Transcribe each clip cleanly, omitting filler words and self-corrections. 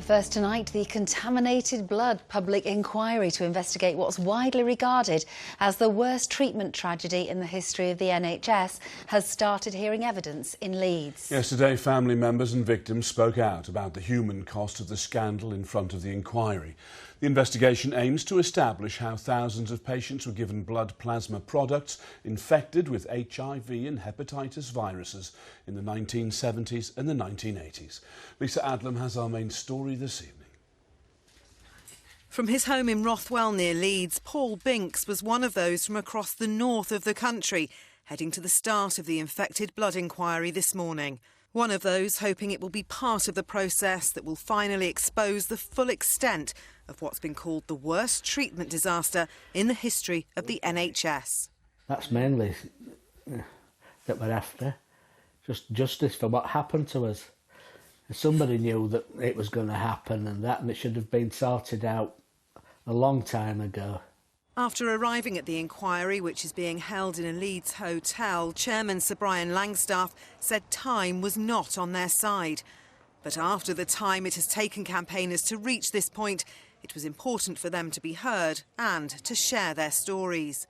First tonight, the contaminated blood public inquiry to investigate what's widely regarded as the worst treatment tragedy in the history of the NHS has started hearing evidence in Leeds. Yesterday, family members and victims spoke out about the human cost of the scandal in front of the inquiry. The investigation aims to establish how thousands of patients were given blood plasma products infected with HIV and hepatitis viruses in the 1970s and the 1980s. Lisa Adlam has our main story this evening. From his home in Rothwell near Leeds, Paul Binks was one of those from across the north of the country, heading to the start of the infected blood inquiry this morning. One of those hoping it will be part of the process that will finally expose the full extent of what's been called the worst treatment disaster in the history of the NHS. That's mainly that we're after, just justice for what happened to us. Somebody knew that it was going to happen and it should have been sorted out a long time ago. After arriving at the inquiry, which is being held in a Leeds hotel, Chairman Sir Brian Langstaff said time was not on their side. But after the time it has taken campaigners to reach this point, it was important for them to be heard and to share their stories.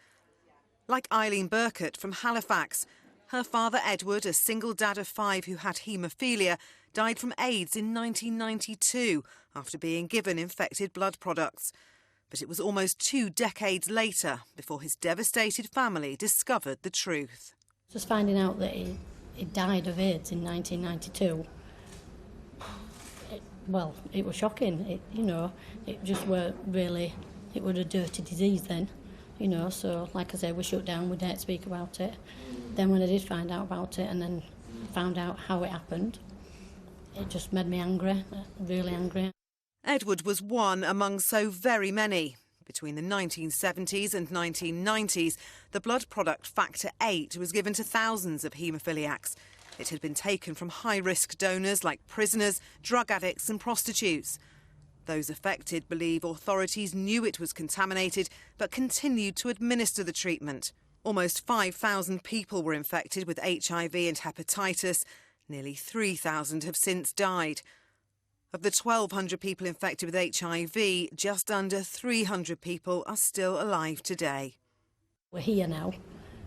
Like Eileen Burkert from Halifax. Her father Edward, a single dad of 5 who had haemophilia, died from AIDS in 1992 after being given infected blood products. But it was almost 2 decades later before his devastated family discovered the truth. Just finding out that he died of AIDS in 1992, it was shocking. It just weren't really, it was a dirty disease then, so like I say, we shut down, we didn't speak about it. Then when I did find out about it and then found out how it happened, it just made me angry, really angry. Edward was one among so very many. Between the 1970s and 1990s, the blood product factor 8 was given to thousands of haemophiliacs. It had been taken from high-risk donors like prisoners, drug addicts and prostitutes. Those affected believe authorities knew it was contaminated but continued to administer the treatment. Almost 5,000 people were infected with HIV and hepatitis. Nearly 3,000 have since died. Of the 1,200 people infected with HIV, just under 300 people are still alive today. We're here now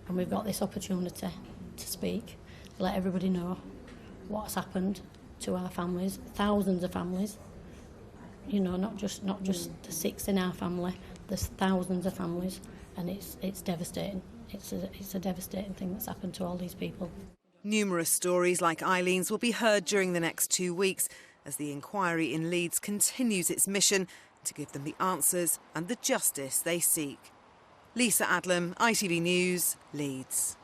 and we've got this opportunity to speak, let everybody know what's happened to our families, thousands of families. Not just the 6 in our family, there's thousands of families, and it's devastating. It's a devastating thing that's happened to all these people. Numerous stories like Eileen's will be heard during the next 2 weeks as the inquiry in Leeds continues its mission to give them the answers and the justice they seek. Lisa Adlam, ITV News, Leeds.